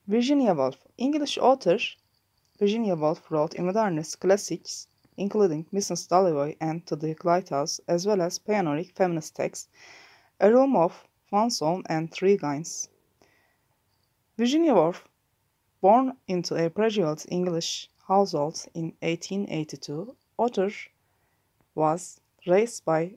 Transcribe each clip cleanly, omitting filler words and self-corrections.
Virginia Woolf, English author Virginia Woolf wrote in modernist classics, including Mrs. Dalloway and To the Lighthouse, as well as pioneering feminist texts, A Room of One's Own and Three Guides. Virginia Woolf, born into a privileged English household in 1882, author was raised by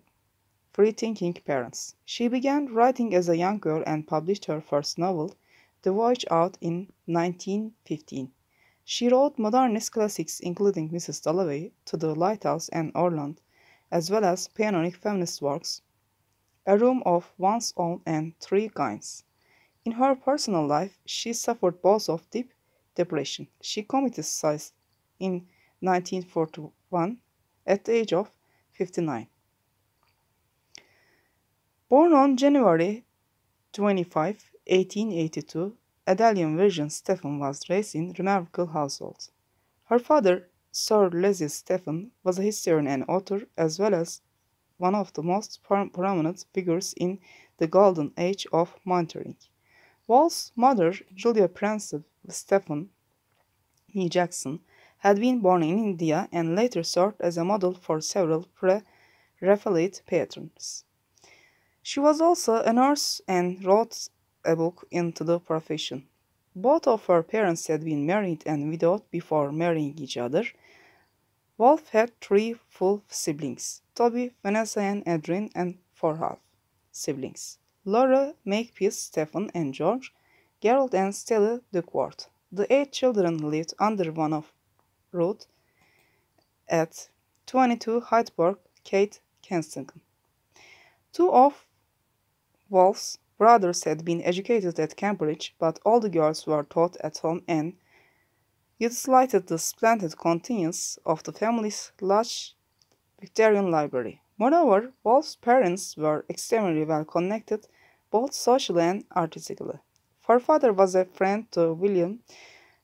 free-thinking parents. She began writing as a young girl and published her first novel, The Voyage Out, in 1915. She wrote modernist classics including Mrs. Dalloway, To the Lighthouse, and Orland, as well as pioneering feminist works, A Room of One's Own and Three Guides. In her personal life, she suffered both of deep depression. She committed suicide in 1941 at the age of 59. Born on January 25, 1882, Italian Virgin Stephen was raised in a remarkable household. Her father, Sir Leslie Stephen, was a historian and author, as well as one of the most prominent figures in the golden age of mountaineering. Woolf's mother, Julia Princess Stephen E. Jackson, had been born in India and later served as a model for several pre-Raphaelite patrons. She was also a nurse and wrote a book into the profession. Both of her parents had been married and widowed before marrying each other. Woolf had three full siblings, Toby, Vanessa, and Adrian, and four half siblings, Laura, Makepeace, Stephen, and George, Gerald, and Stella Duckworth. The 8 children lived under one roof at 22 Hyde Park, Kensington. 2 of Woolf's brothers had been educated at Cambridge, but all the girls were taught at home and utilized the splendid contents of the family's large Victorian library. Moreover, Woolf's parents were extremely well connected, both socially and artistically. Her father was a friend to William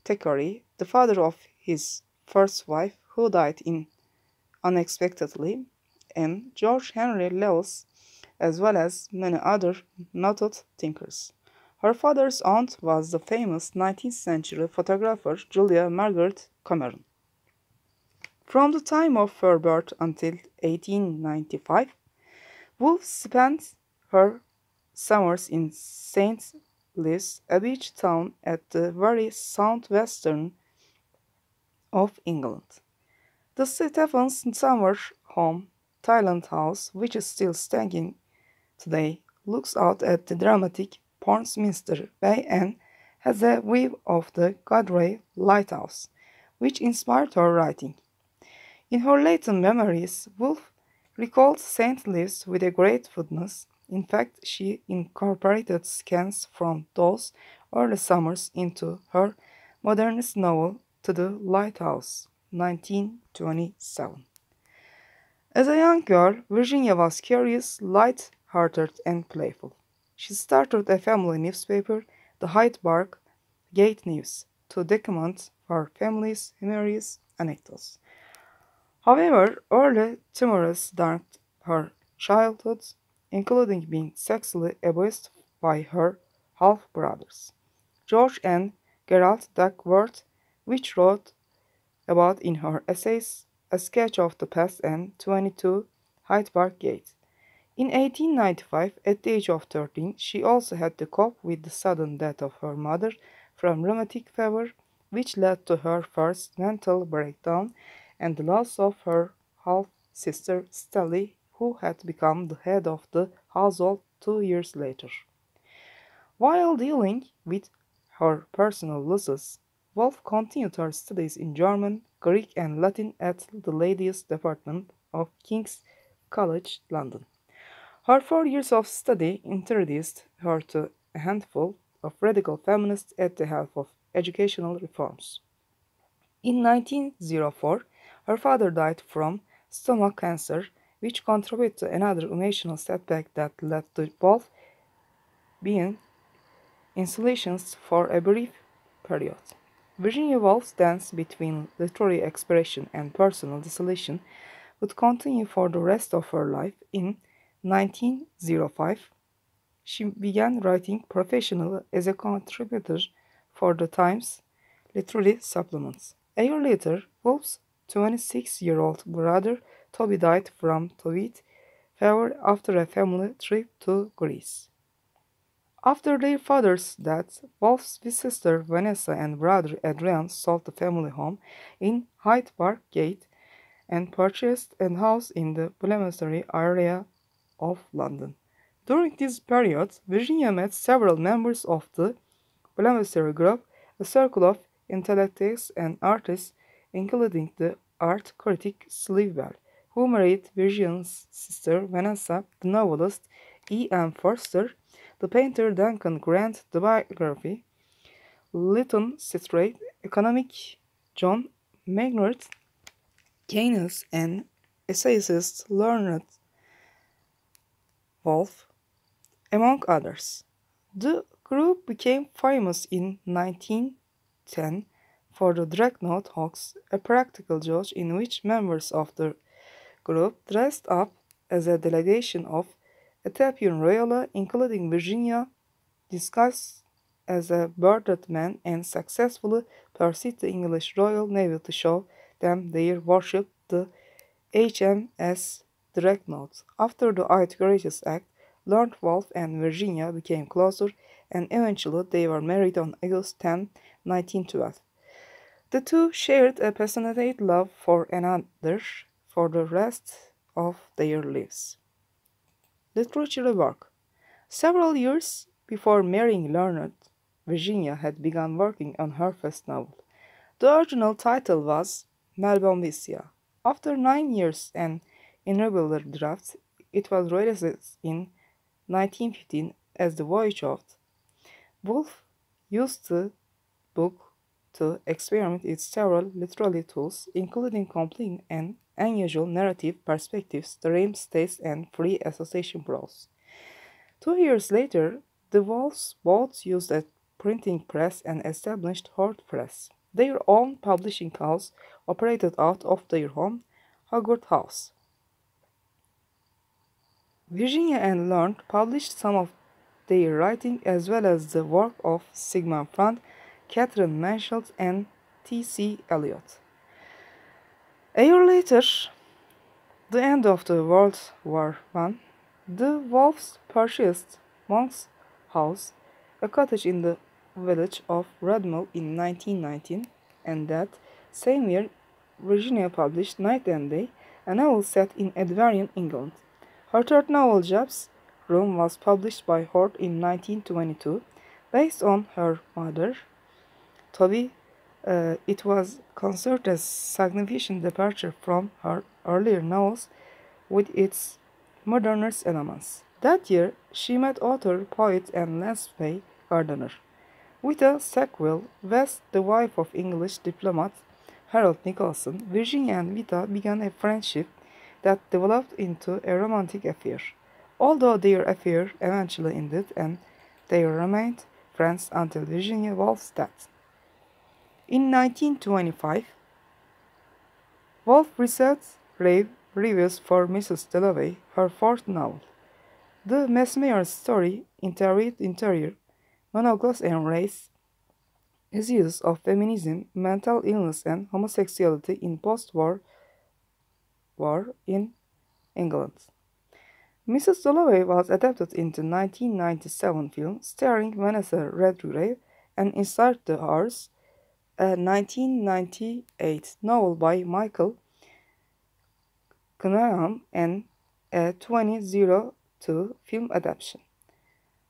Thackeray, the father of his first wife, who died unexpectedly, and George Henry Lewes, as well as many other noted thinkers. Her father's aunt was the famous 19th century photographer Julia Margaret Cameron. From the time of her birth until 1895, Woolf spent her summers in St. Louis, a beach town at the very southwestern of England. The Stephens' summer home, Thailand House, which is still standing today, looks out at the dramatic Portsmouth Bay and has a view of the Godray Lighthouse, which inspired her writing. In her later memoirs, Woolf recalled St. Louis with a great fondness. In fact, she incorporated scans from those early summers into her modernist novel To the Lighthouse, 1927. As a young girl, Virginia was curious, light-hearted, and playful. She started a family newspaper, the Hyde Park Gate News, to document her family's humorous anecdotes. However, early timorous darkened her childhood, including being sexually abused by her half-brothers, George and Gerald Duckworth, which wrote about in her essays A Sketch of the Past and 22 Hyde Park Gate. In 1895, at the age of 13, she also had to cope with the sudden death of her mother from rheumatic fever, which led to her first mental breakdown and the loss of her half-sister Stelly, who had become the head of the household 2 years later. While dealing with her personal losses, Woolf continued her studies in German, Greek, and Latin at the Ladies' Department of King's College, London. Her 4 years of study introduced her to a handful of radical feminists at the help of educational reforms. In 1904, her father died from stomach cancer, which contributed to another emotional setback that led to both being insulations for a brief period. Virginia Woolf's dance between literary expression and personal desolation would continue for the rest of her life. In 1905, she began writing professionally as a contributor for the Times Literary Supplement. A year later, Woolf's 26-year-old brother Toby died from typhoid fever after a family trip to Greece. After their father's death, Woolf's sister Vanessa and brother Adrian sold the family home in Hyde Park Gate and purchased a house in the Bloomsbury area of London. During this period, Virginia met several members of the Bloomsbury Group, a circle of intellectuals and artists, including the art critic Slivell, who married Virginia's sister Vanessa, the novelist E.M. Forster, the painter Duncan Grant, the biography Lytton Strait, economic John Maynard Keynes, and essayist Leonard Woolf, among others. The group became famous in 1910 for the Dreadnought hoax, a practical joke in which members of the group dressed up as a delegation of Ethiopian royalty, including Virginia, disguised as a bearded man, and successfully pursued the English Royal Navy to show them their warship, the HMS Dreadnought. After the Outrageous Act, Lord Wolfe and Virginia became closer, and eventually they were married on August 10, 1912. The two shared a passionate love for another for the rest of their lives. Literary work. Several years before marrying Leonard, Virginia had begun working on her first novel. The original title was Melbournesia. After 9 years and irregular drafts, it was released in 1915 as The Voyage of. Woolf used the book to experiment with several literary tools, including completing an unusual narrative perspectives, the rhyme states, and free association prose. 2 years later, the Wolfs both used a printing press and established Hort Press, their own publishing house operated out of their home, Hogarth House. Virginia and Leonard published some of their writing as well as the work of Sigmund Freud, Catherine Marshall, and T.C. Eliot. A year later, the end of the World War I, the Wolfs purchased Monk's House, a cottage in the village of Redmond in 1919, and that same year Virginia published Night and Day, a novel set in Edwardian England. Her third novel, Job's Room, was published by Hort in 1922, based on her mother, Toby. It was considered a significant departure from her earlier novels with its modernist elements. That year, she met author, poet, and landscape gardener. With a sequel, West, the wife of English diplomat Harold Nicholson, Virginia and Vita began a friendship that developed into a romantic affair. Although their affair eventually ended, and they remained friends until Virginia Woolf's death. In 1925, Woolf received rave reviews for Mrs. Dalloway, her fourth novel. The mesmerizing story, interior, monogamous and race, issues of feminism, mental illness, and homosexuality in post-war in England. Mrs. Dalloway was adapted into 1997 film starring Vanessa Redgrave and Inside the Hours, a 1998 novel by Michael Cunningham, and a 2002 film adaptation.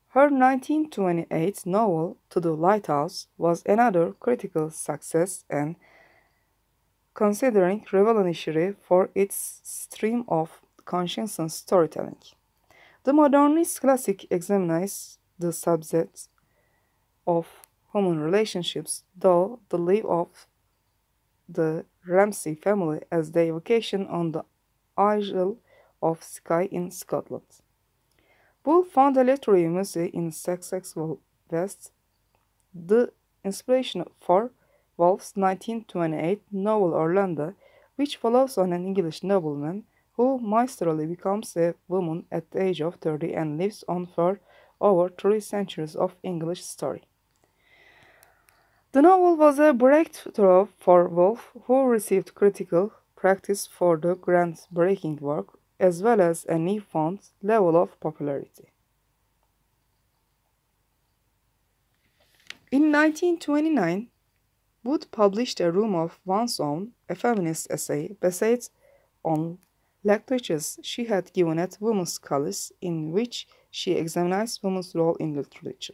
Her 1928 novel, To the Lighthouse, was another critical success and considering revolutionary for its stream of conscious storytelling. The modernist classic examines the subject of human relationships, though the life of the Ramsay family as their vacation on the Isle of Skye in Scotland. Woolf found a literary museum in successful West, the inspiration for Woolf's 1928 novel Orlando, which follows on an English nobleman who mysteriously becomes a woman at the age of 30 and lives on for over 3 centuries of English story. The novel was a breakthrough for Woolf, who received critical praise for the groundbreaking work, as well as a newfound level of popularity. In 1929, Wood published A Room of One's Own, a feminist essay based on lectures she had given at women's colleges, in which she examined women's role in literature.